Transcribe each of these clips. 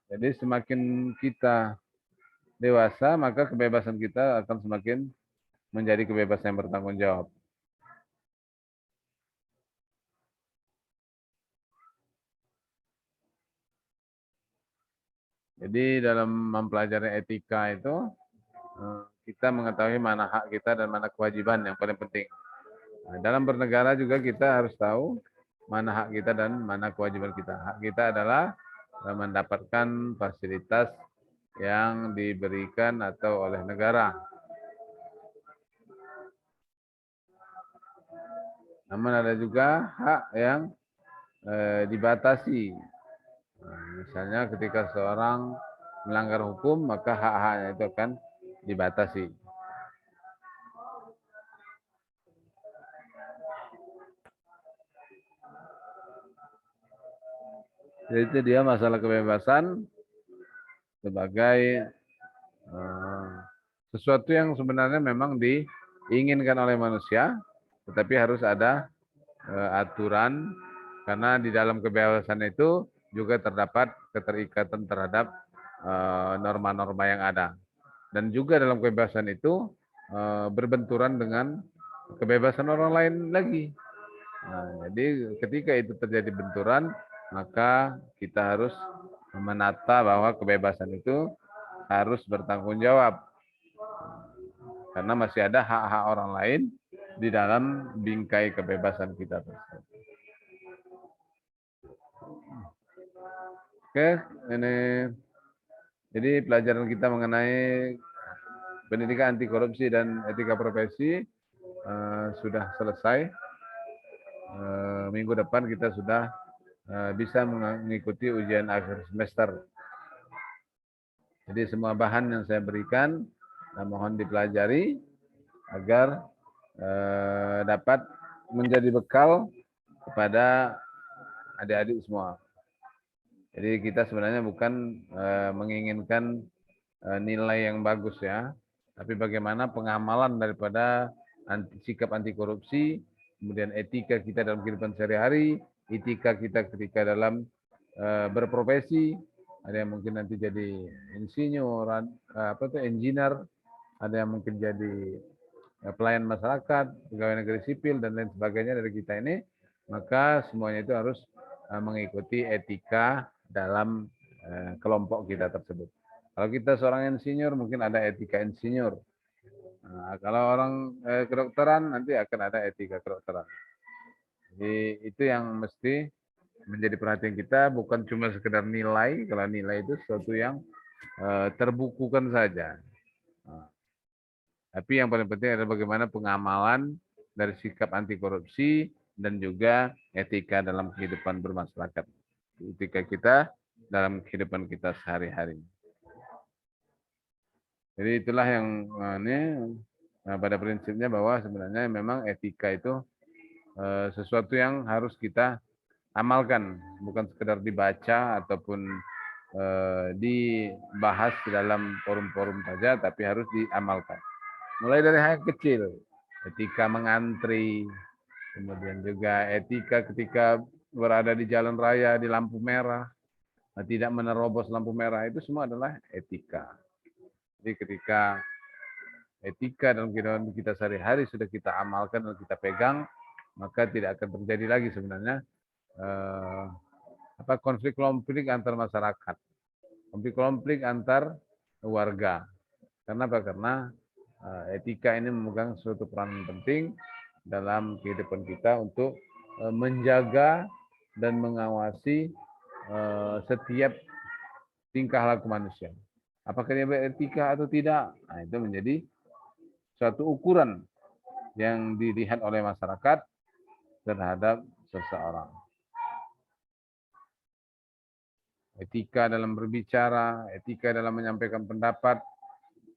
Jadi semakin kita dewasa, maka kebebasan kita akan semakin menjadi kebebasan yang bertanggung jawab. Jadi dalam mempelajari etika itu, kita mengetahui mana hak kita dan mana kewajiban yang paling penting. Nah, dalam bernegara juga kita harus tahu mana hak kita dan mana kewajiban kita. Hak kita adalah mendapatkan fasilitas yang diberikan atau oleh negara. Namun ada juga hak yang dibatasi. Nah, misalnya ketika seorang melanggar hukum, maka hak-haknya itu akan dibatasi. Jadi itu dia masalah kebebasan sebagai sesuatu yang sebenarnya memang diinginkan oleh manusia, tetapi harus ada aturan, karena di dalam kebebasan itu juga terdapat keterikatan terhadap norma-norma yang ada. Dan juga dalam kebebasan itu berbenturan dengan kebebasan orang lain lagi. Nah, jadi ketika itu terjadi benturan, maka kita harus menata bahwa kebebasan itu harus bertanggung jawab. Karena masih ada hak-hak orang lain di dalam bingkai kebebasan kita tersebut. Oke, ini jadi pelajaran kita mengenai pendidikan anti korupsi dan etika profesi sudah selesai. Minggu depan kita sudah bisa mengikuti ujian akhir semester. Jadi semua bahan yang saya berikan mohon dipelajari agar dapat menjadi bekal kepada adik-adik semua. Jadi kita sebenarnya bukan menginginkan nilai yang bagus ya, tapi bagaimana pengamalan daripada sikap anti korupsi, kemudian etika kita dalam kehidupan sehari-hari, etika kita ketika dalam berprofesi, ada yang mungkin nanti jadi insinyur, engineer, ada yang mungkin jadi pelayan masyarakat, pegawai negeri sipil dan lain sebagainya dari kita ini, maka semuanya itu harus mengikuti etika dalam kelompok kita tersebut. Kalau kita seorang insinyur, mungkin ada etika insinyur. Nah, kalau orang kedokteran, nanti akan ada etika kedokteran. Jadi itu yang mesti menjadi perhatian kita, bukan cuma sekedar nilai. Kalau nilai itu sesuatu yang terbukukan saja. Nah, tapi yang paling penting adalah bagaimana pengamalan dari sikap anti korupsi dan juga etika dalam kehidupan bermasyarakat. Etika kita dalam kehidupan kita sehari-hari. Jadi itulah yang pada prinsipnya bahwa sebenarnya memang etika itu sesuatu yang harus kita amalkan, bukan sekedar dibaca ataupun dibahas di dalam forum-forum saja, tapi harus diamalkan. Mulai dari hal kecil, etika mengantri, kemudian juga etika ketika berada di jalan raya di lampu merah, tidak menerobos lampu merah, itu semua adalah etika. Jadi ketika etika dalam kehidupan kita sehari-hari sudah kita amalkan dan kita pegang, maka tidak akan terjadi lagi sebenarnya konflik-konflik antar masyarakat, konflik-konflik antar warga. Kenapa? Karena etika ini memegang suatu peran penting dalam kehidupan kita untuk menjaga dan mengawasi setiap tingkah laku manusia. Apakah dia beretika atau tidak? Nah, itu menjadi suatu ukuran yang dilihat oleh masyarakat terhadap seseorang. Etika dalam berbicara, etika dalam menyampaikan pendapat,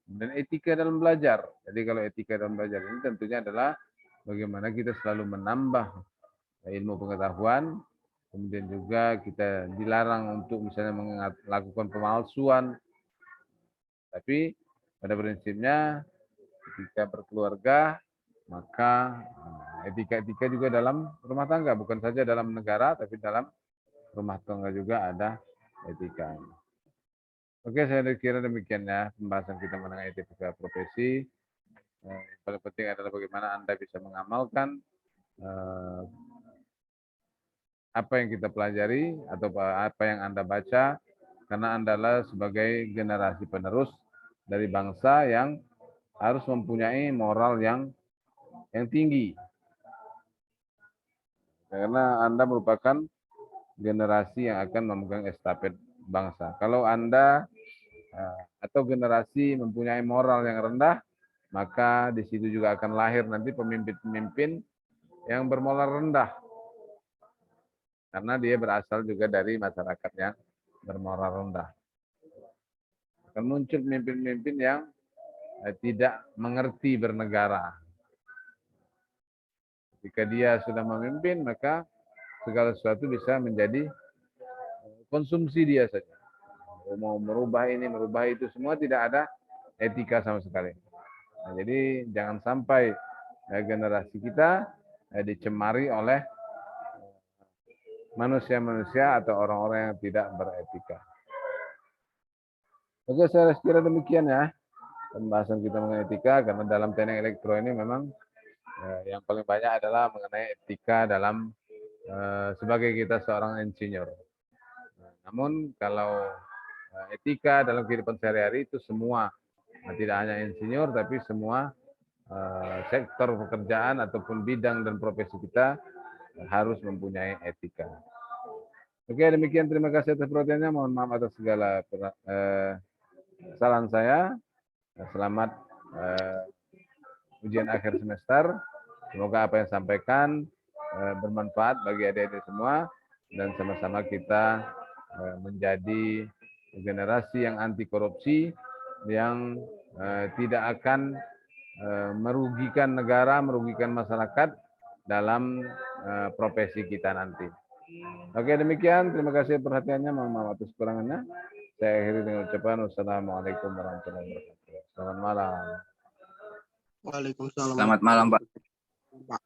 dan etika dalam belajar. Jadi kalau etika dalam belajar ini tentunya adalah bagaimana kita selalu menambah ilmu pengetahuan, kemudian juga kita dilarang untuk misalnya melakukan pemalsuan. Tapi pada prinsipnya ketika berkeluarga, maka etika-etika juga dalam rumah tangga, bukan saja dalam negara, tapi dalam rumah tangga juga ada etika. Oke, saya kira demikian ya pembahasan kita mengenai etika profesi. Yang paling penting adalah bagaimana Anda bisa mengamalkan apa yang kita pelajari atau apa yang Anda baca, karena Anda adalah sebagai generasi penerus dari bangsa yang harus mempunyai moral yang tinggi. Karena Anda merupakan generasi yang akan memegang estafet bangsa. Kalau Anda atau generasi mempunyai moral yang rendah, maka di situ juga akan lahir nanti pemimpin-pemimpin yang bermoral rendah. Karena dia berasal juga dari masyarakat yang bermoral rendah. Akan muncul pemimpin-pemimpin yang tidak mengerti bernegara. Jika dia sudah memimpin, maka segala sesuatu bisa menjadi konsumsi dia saja. Mau merubah ini, merubah itu, semua tidak ada etika sama sekali. Nah, jadi jangan sampai generasi kita dicemari oleh manusia-manusia atau orang-orang yang tidak beretika. Oke, saya kira demikian ya pembahasan kita mengenai etika, karena dalam teknik elektro ini memang yang paling banyak adalah mengenai etika dalam sebagai kita seorang insinyur. Namun kalau etika dalam kehidupan sehari-hari itu semua, tidak hanya insinyur tapi semua sektor pekerjaan ataupun bidang dan profesi kita harus mempunyai etika. Oke, demikian, terima kasih atas perhatiannya. Mohon maaf atas segala kesalahan saya. Selamat ujian akhir semester. Semoga apa yang sampaikan bermanfaat bagi adik-adik semua, dan sama-sama kita menjadi generasi yang anti korupsi, yang tidak akan merugikan negara, merugikan masyarakat dalam profesi kita nanti. Oke, demikian. Terima kasih perhatiannya. Mohon maaf atas kekurangannya. Saya akhiri dengan ucapan wassalamualaikum warahmatullahi wabarakatuh. Selamat malam. Waalaikumsalam. Selamat malam, Pak.